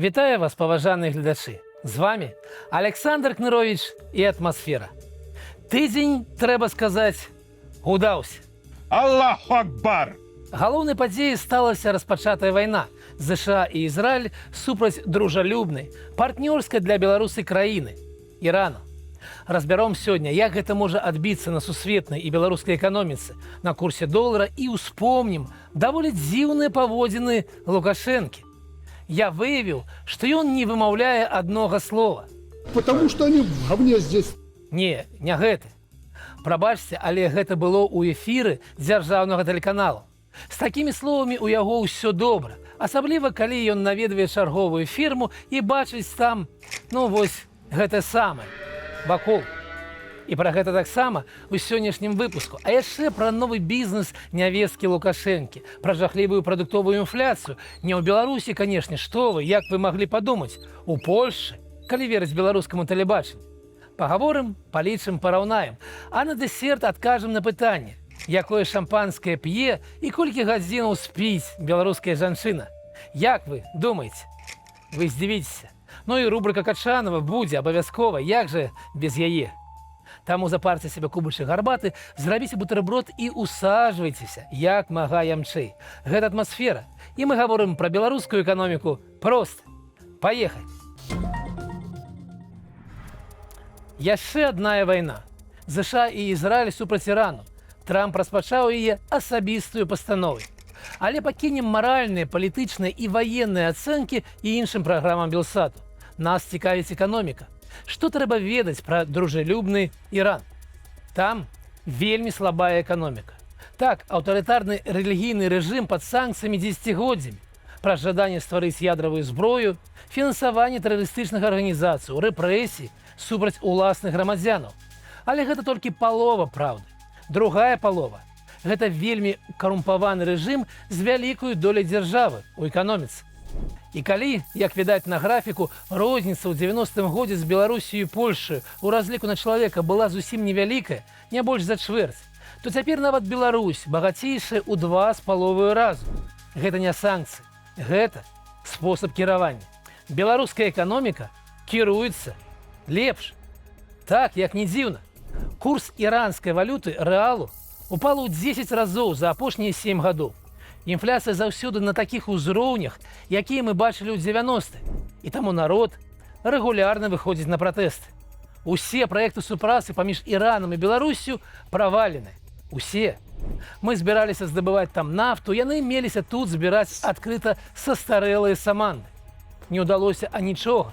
Вітаю вас, паважаныя гледачы. З вами Александр Кнырович і атмасфера. Тыдзень, трэба сказаць, удаўся. Аллаху Акбар! Галоўнай падзеяй сталася распачатая вайна ЗША і Ізраіль супраць дружалюбнай, партнёрскай для беларусай краіны – Ірану. Разбяром сёння, як гэта можа адбіцца на сусветнай і беларускай эканоміцы, на курсе долара і ўспомнім даволі дзіўныя паводзіны Лукашэнкі. Я выявіў, што ён не вымаўляе аднога слова. Потому что они в говне здесь. Не гэты. Прабачце, але гэта было ў эфіры дзяржаўнага тэлеканалу. З такімі словамі ў яго ўсё добра, асабліва калі ён наведвае чарговую фірму і бачыць там, гэта самае, вакол. І пра гэта таксама ў сённяшнім выпуску. А яшчэ пра новы бізнес нявесткі Лукашэнкі, пра жахлівую прадуктовую інфляцыю. Не ў Беларусі, канешне, што вы, як вы маглі падумаць, у Польшчы, калі верыць беларускаму тэлебачанню. Пагаворым, палічым, параўнаем. А на дэсерт адкажам на пытанне, якое шампанскае п'е і колькі гадзінаў спіць беларуская жанчына. Як вы думаеце? Вы здзівіцеся. Ну і рубрика Качанова будзе абавязкова, як жа без яе. Таму запарце себе кубачак гарбаты, зрабіце бутерброд і усаджвайцеся, як мага ямчэй. Гэта атмасфера. І мы гаворым пра беларускую эканоміку проста. Паехаць! Яшчэ адная вайна. ЗША і Ізраіль супраць Ірану. Трамп распачаў яе асабістую пастановай. Але пакінем маральныя, палітычныя і ваенныя ацэнкі і іншым праграмам Белсату. Нас цікавіць эканоміка. Што трэба ведаць пра дружалюбны Іран? Там вельмі слабая эканоміка. Так, аўтарытарны рэлігійны рэжым пад санкцыямі дзесяцігоддзямі, пра жаданне стварыць ядравую зброю, фінансаванне тэрарыстычных арганізацый, рэпрэсій супраць уласных грамадзянаў. Але гэта толькі палова праўды. Другая палова – гэта вельмі карумпаваны рэжым з вялікаю доляй дзяржавы ў эканоміцы. І калі, як відаць на графіку, розніца ў 90-м годзе з Беларусією і Польшчаю у разліку на чалавека была зусім невялікая, не больш за чвэрць, то цяпер нават Беларусь багацейшая ў 2,5 разу. Гэта не санкцыі, гэта спосаб кіравання. Беларуская эканоміка кіруецца лепш. Так, як не дзіўна. Курс іранскай валюты рэалу упал у 10 разоў за апошнія 7 гадоў. Інфляцыя заўсёды на такіх узроўнях, якія мы бачылі ў 90-е. І таму народ рэгулярна выходзіць на пратэсты. Усе праекты супрацы паміж Іранам і Беларусю правалены. Усе. Мы збіраліся здабываць там нафту, яны меліся тут збіраць адкрыта састарэлыя саманды. Не ўдалося анічога.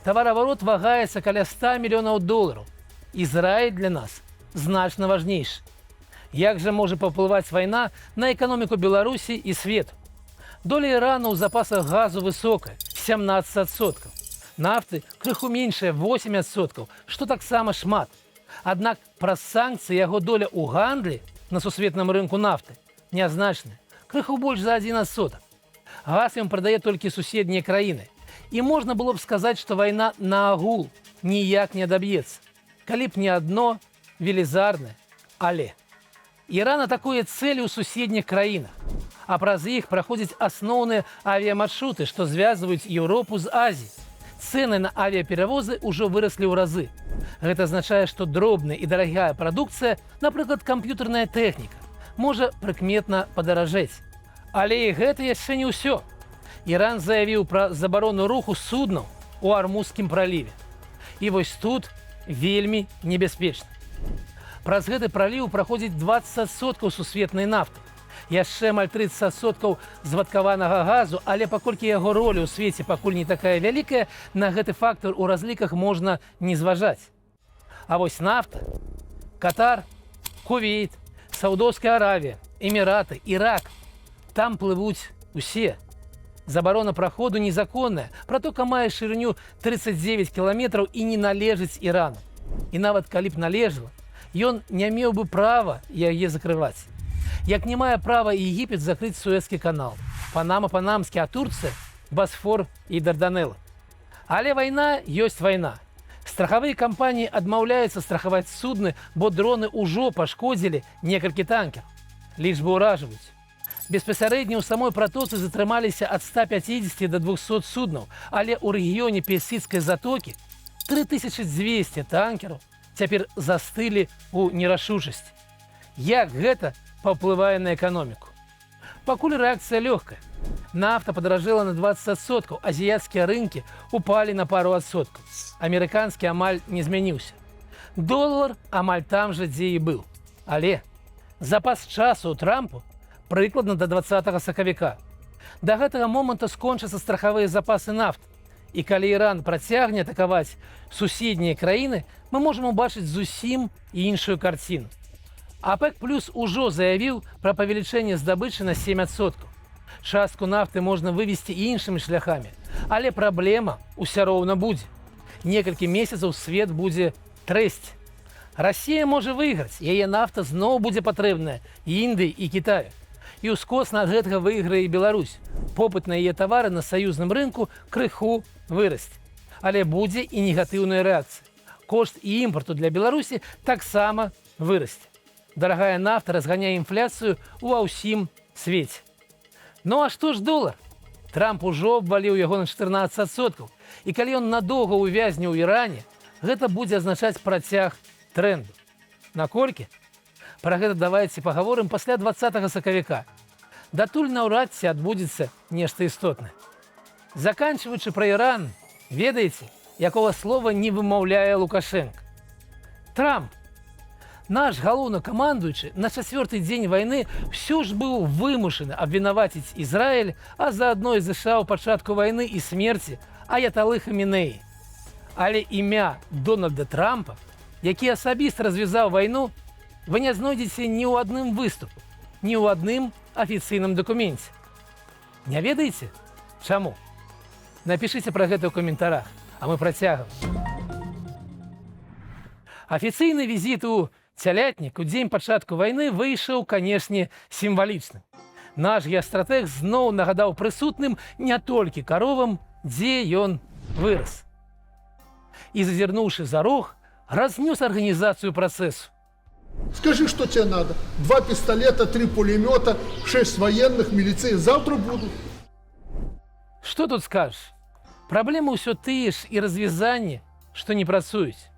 Тавараабарот вагаецца каля $100 мільёнаў. Ізраіль для нас значна важнейшы. Як жа можа паўплываць вайна на эканоміку Беларусі і свету? Доля Ірану ў запасах газу высокая – 17%. Нафты крыху меншая – 8%, што таксама шмат. Аднак праз санкцыі яго доля ў гандлі на сусветным рынку нафты нязначная, крыху больш за 1%. Газ ён прадае толькі суседнія краіны. І можна было б сказаць, што вайна наагул ніяк не адаб'ецца. Калі б не адно велізарнае але. Іран атакуе цэлі ў суседніх краінах, а праз іх праходзяць асноўныя авіямаршруты, што звязваюць Еўропу з Азіяй. Цэны на авіяперавозы ўжо выраслі ў разы. Гэта азначае, што дробная і дарагая прадукцыя, напрыклад, камп'ютарная тэхніка, можа прыкметна падаражэць. Але і гэта яшчэ не ўсё. Іран заявіў пра забарону руху суднаў у Армузскім праліве. І вось тут вельмі небяспечна. Праз гэты праліў праходзіць 20% сусветнай нафты. Яшчэ амаль 30% звадкаванага газу, але паколькі яго роля ў свеце пакуль не такая вялікая, на гэты фактар у разліках можна не зважаць. А вось нафта, Катар, Кувейт, Саудовская Аравія, Эміраты, Ірак – там плывуць усе. Забарона праходу незаконная, пратока мае шырыню 39 кіламетраў і не належыць Ірану. І нават калі б належала, ён не меў бы права яе закрываць. Як не мае права Егіпет закрыць Суэцкі канал, Панама панамскі, а Турцыя – Басфор і Дарданеллы. Але вайна ёсць вайна. Страхавыя кампаніі адмаўляюцца страхаваць судны, бо дроны ўжо пашкодзілі некалькі танкераў. Лічбы ўражваюць. Беспасярэдне ў самой пратоцы затрымаліся ад 150 до 200 суднаў, але ў рэгіёне Персідскай затокі 3200 танкераў цяпер застылі ў нерашучасці. Як гэта паўплывае на эканоміку? Пакуль рэакцыя лёгкая. Нафта падаражэла на 20%, азіяцкія рынкі упалі на пару адсоткаў. Амерыканскі амаль не змяніўся. Долар амаль там жа, дзе і быў. Але запас часу ў Трампу прыкладна да 20 сакавіка. Да гэтага моманту скончацца страхавыя запасы нафты. І калі Іран працягне атакаваць суседнія краіны, мы можам убачыць зусім іншую карціну. АПЭК плюс ужо заявіў пра павелічэнне здабычы на 7%. Частку нафты можна вывесці іншымі шляхамі, але праблема ўсё роўна будзе. Некалькі месяцаў свет будзе трэсці. Расія можа выйграць, яе нафта зноў будзе патрэбная Індыі і Кітаю. І ўскосна ад гэтага выйграе і Беларусь. Попыт на яе тавары на саюзным рынку крыху вырасце. Але будзе і негатыўная рэакцыя. Кошт і імпарту для Беларусі таксама вырасце. Дарагая нафта разганяе інфляцыю ва ўсім свеце. Ну а што ж долар? Трамп ужо абваліў яго на 14%. І калі ён надоўга ўвязне ў Іране, гэта будзе азначаць працяг трэнду. Наколькі? Пра гэта давайце пагаворым пасля 20 сакавіка. Датуль наўрад ці адбудзецца нешта істотнае. Заканчваючы пра Іран, ведаеце, якога слова не вымаўляе Лукашенка? Трамп. Наш галоўнакамандуючы на 4-й дзень вайны ўсё ж быў вымушаны абвінаваціць Ізраіль, а заадно і ЗША ў пачатку вайны і смерці Аяталы Хаменеі. Але імя Дональда Трампа, які асабіста развязаў вайну, вы не знойдзеце ні ў адным выступу, ні ў адным афіцыйным дакуменце. Не ведаеце? Чаму? Напішыце пра гэта ў каментарах, а мы працягваем. Афіцыйны візіт у Цялятнік у дзень пачатку вайны выйшаў, канешне, сімвалічным. Наш геастратэг зноў нагадаў прысутным не толькі каровам, дзе ён вырас. І, зазірнуўшы за рог, разнёс арганізацыю працэсу. Скажи, что тебе надо. 2 пистолета, 3 пулемета, 6 военных, милиции завтра будут. Што тут скажаш? Праблемы ўсё тыя ж і развязанні, што не працуюць.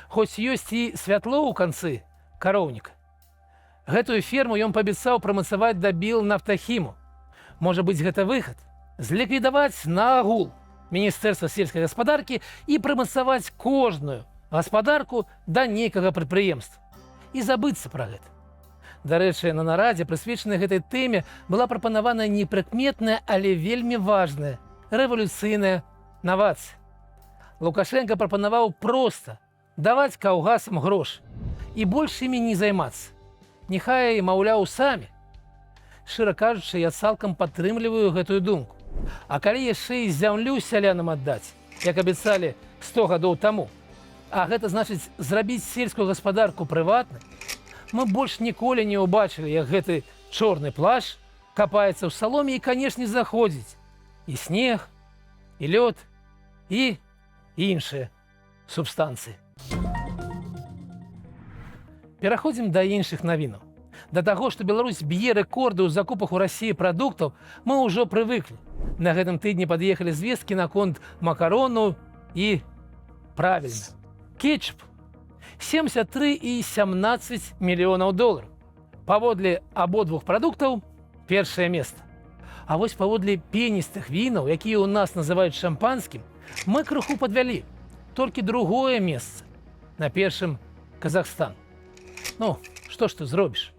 Хоць ёсць і святло ў канцы кароўніка. Гэтую ферму ён паабяцаў прамацаваць да Білнафтахіму. Можа быць, гэта выхад? Зліквідаваць наагул Міністэрства сельскай гаспадаркі і прымацаваць кожную гаспадарку да нейкага прадпрыемства. І забыцца пра гэта. Дарэчы, на нарадзе, прысвечанай гэтай тэме, была прапанавана непрыкметная, але вельмі важная рэвалюцыйная навацыя. Лукашенка прапанаваў проста даваць каўгасам грошы і больш імі не займацца. Няхай, маўляў, самі. Шчыра кажучы, я цалкам падтрымліваю гэтую думку. А калі яшчэ і зямлю сялянам аддаць, як абяцалі 100 гадоў таму, а гэта значыць зрабіць сельскую гаспадарку прыватнай, мы больш ніколі не ўбачылі, як гэты чорны плашч капаецца ў саломе і, канешне, заходзіць і снег, і лёд, і іншыя субстанцыі. Пераходзім да іншых навінаў. Да таго, што Беларусь б'е рэкорды ў закупах у Расіі прадуктаў, мы ўжо прывыклі. На гэтым тыдні пад'ехалі звесткі наконт макарону і, правільна, кетчуп. 73 і 17 мільёнаў долараў. Паводле абодвух прадуктаў першае месца. А вось паводле пеністых вінаў, якія ў нас называюць шампанскім, мы крыху падвялі. Толькі другое месца. На першым Казахстан. Ну, што ж ты зробіш?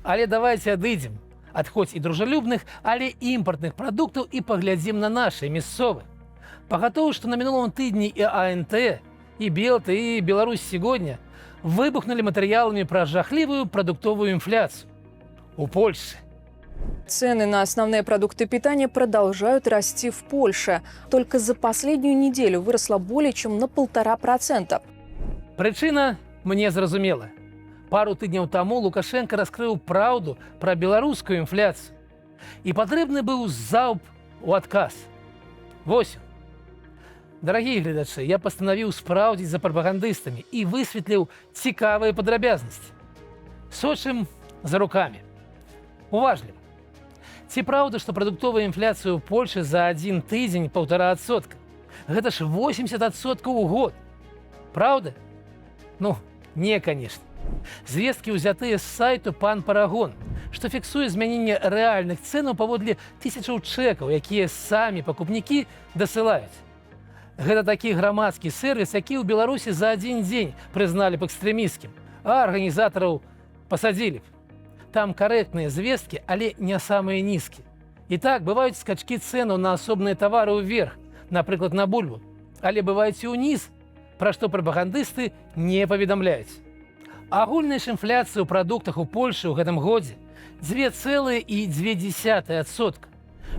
Але давайце адыдзем ад хоць і дружалюбных, але імпартных прадуктаў і паглядзім на нашыя мясцовыя. Пагатоў, што на мінулым тыдні і АНТ, і Белта, і Беларусь сегодня выбухнули матэрыяламі пра жахлівую прадуктовую інфляцыю. У Польше. Цены на основные продукты питания продолжают расти в Польше. Только за последнюю неделю выросло более чем на 1,5%. Прычына мне зразумела. Пару тыдняў таму Лукашенко раскрыў праўду пра беларускую інфляцыю. І патрэбны быў залп у адказ. Вось. Дарагія гледачы, я пастанавіў спраўдзіць за прапагандыстамі і высветліў цікавыя падрабязнасці. Сочым за рукамі. Уважліва. Ці правда, што прадуктовая інфляцыя ў Польшы за адзін тыдзень 1,5%. Гэта ж 80% у год. Правда? Ну, не, конечно. Звесткі ўзятыя з сайту «Пан Парагон», што фіксуе змяненне рэальных цэнаў паводле тысячаў чэкаў, якія самі пакупнікі дасылаюць. Гэта такі грамадскі сервіс, які ў Беларусі за адзін дзень прызналі б экстрэмісцкім, а арганізатараў пасадзілі б. Там карэктныя звесткі, але не самыя нізкія. І так, бываюць скачкі цэнаў на асобныя тавары ўверх, напрыклад, на бульбу, але бываюць і ўніз, пра што прапагандысты не паведамляюць. Агульная ж інфляцыя ў прадуктах у Польшы ў гэтым годзе 2,2%,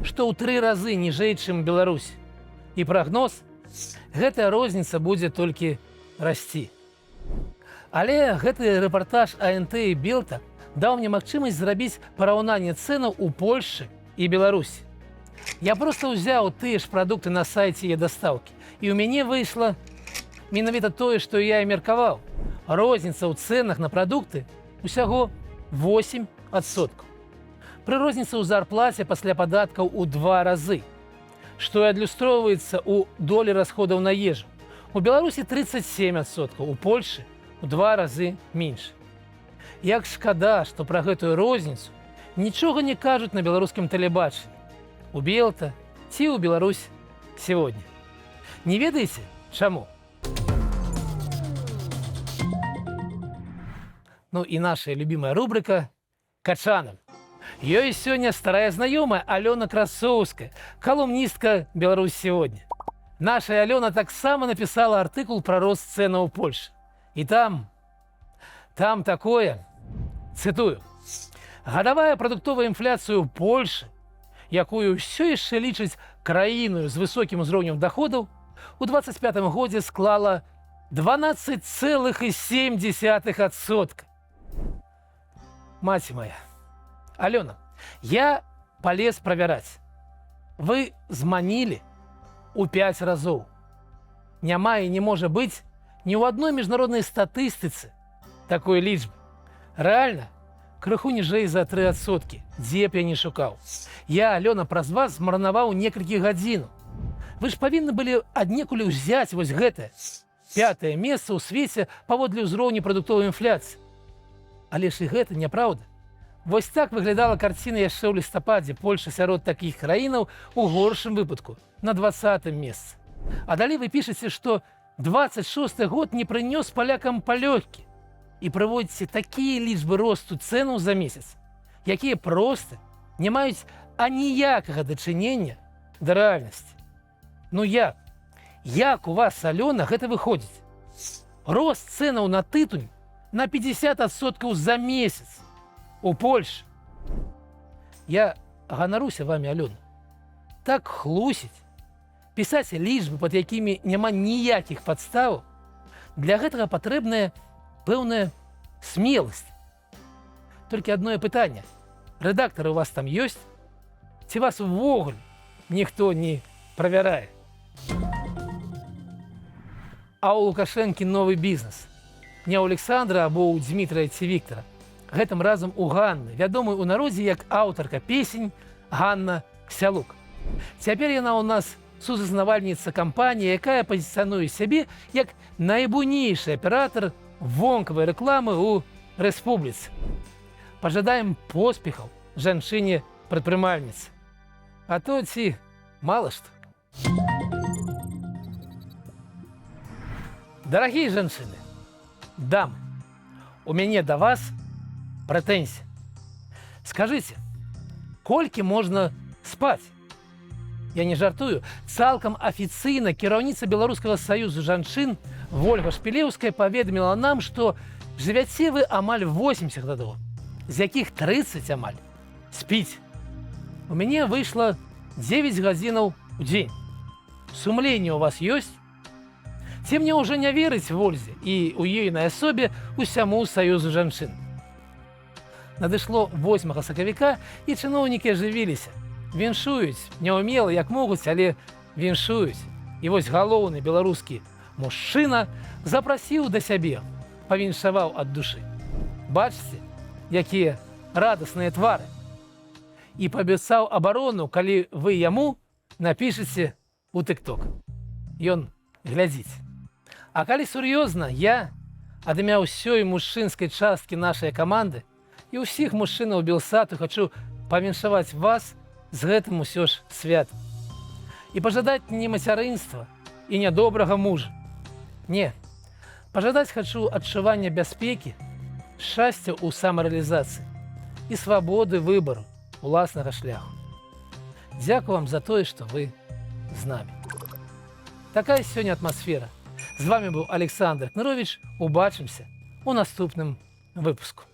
што ў 3 разы ніжэй, чым Беларусі. І прагноз – гэтая розніца будзе толькі расці. Але гэты рэпартаж АНТ і Белта даў мне магчымасць зрабіць параўнанне цэнаў у Польшы і Беларусі. Я проста ўзяў тыя ж прадукты на сайце е-дастаўкі, і ў мяне выйшла менавіта тое, што я і меркаваў. Розніца ў цэнах на прадукты усяго 8%. Пры розніцы ў зарплаце пасля падаткаў у 2 разы, што і адлюстроўваецца ў долі расходаў на ежу. У Беларусі 37%, у Польшы ў 2 разы менш. Як шкада, што пра гэтую розніцу нічога не кажуць на беларускім тэлебачанні, у Белта ці ў Беларусь сегодня. Не ведаеце, чаму? Ну і наша любимая рубрика «Качанам». Ёй сёння старая знаёмая Алёна Красоўская, калумністка «Беларусь сегодня». Наша Алёна таксама напісала артыкул пра рост цэнаў у Польшы. І там такое, цытую, гадавая прадуктовая інфляцыя ў Польшы, якую ўсё яшчэ лічыць краіною з высокім узроўнем даходаў, у 25 годзе склала 12,7%. Маці моя, Алёна, я полез правяраць. Вы зманілі у 5 разоў. Няма і не можа быць ні ў адной міжнароднай статыстыцы такой лічбы. Рэальна, крыху ніжэй за 3%, дзе б я не шукаў. Я, Алёна, праз вас змарнаваў некалькі гадзінаў. Вы ж павінны былі аднекуль узяць вось гэтае 5-е месца ў свеце паводле ўзроўню прадуктовай інфляцыі. Але ж і гэта няправда. Вось так выглядала карціна яшчэ ў лістападзе. Польша сярод такіх краінаў у горшым выпадку на 20-м месцы. А далей вы пішаце, што 26-й год не прынёс палякам палёгкі. І прыводзіце такія лічбы росту цэнаў за месяц, якія проста не маюць аніякага дачынення да рэальнасці. Ну як? Як у вас, Алёна, гэта выходзіць? Рост цэнаў на тытунь на 50% за месяц у Польшы. Я ганаруся вами, Алёна. Так хлусіць, пісаць лічбы, пад якімі няма ніякіх падставаў, для гэтага патрэбная пэўная смеласць. Толькі адное пытанне. Рэдактары у вас там ёсць? Ці вас увогуле ніхто не правярае? А ў Лукашэнкі новы бізнес. Не ў Александра або ў Дмітрая ці Віктара. Гэтым разам у Ганны, вядомай у народзе як аўтарка песень Ганна Ксялук. Цяпер яна ў нас сузаснавальніца кампаніі, якая пазіцыянуе сябе як найбуйнейшы аператар вонкавай рэкламы ў рэспубліцы. Пажадаем поспехаў жанчыне-прадпрымальніцы. А то ці мала што. Дорогие женщины, дамы, у мяне да вас прэтэнзія. Скажыце, колькі можна спаць? Я не жартую. Цалкам афіцыйна кіраўніца Беларускага саюзу жанчын Вольга Шпілеўская паведаміла нам, што жывяце вы амаль 80 гадоў, з якіх 30 амаль спіць. У мяне выйшла 9 гадзінаў у дзень. Сумленне у вас ёсць? Ці мне ўжо не верыць Вользе і ў ейнай асобе усяму саюзу жанчын. Надышло 8 сакавіка, і чыноўнікі ажывіліся. Віншуюць, няўмела, як могуць, але віншуюць. І вось галоўны беларускі мужчына запрасіў да сябе, павіншаваў ад душы. Бачыце, якія радасныя твары. і паабяцаў абарону, калі вы яму напішыце у TikTok. Ён глядзіць. А калі сур'ёзна, я ад імя ўсёй мужчынскай часткі нашай каманды і ўсіх мужчынаў Белсату хачу павіншаваць вас з гэтым усё ж святам. І пажадаць не мацярынства і не добрага мужа. Не, пажадаць хачу адчування бяспекі, шчасця ў самарэалізацыі і свабоды выбару уласнага шляху. Дзякую вам за тое, што вы з намі. Такая сёння атмасфера. З вами быў Александр Кнырович. Убачымся у наступным выпуску.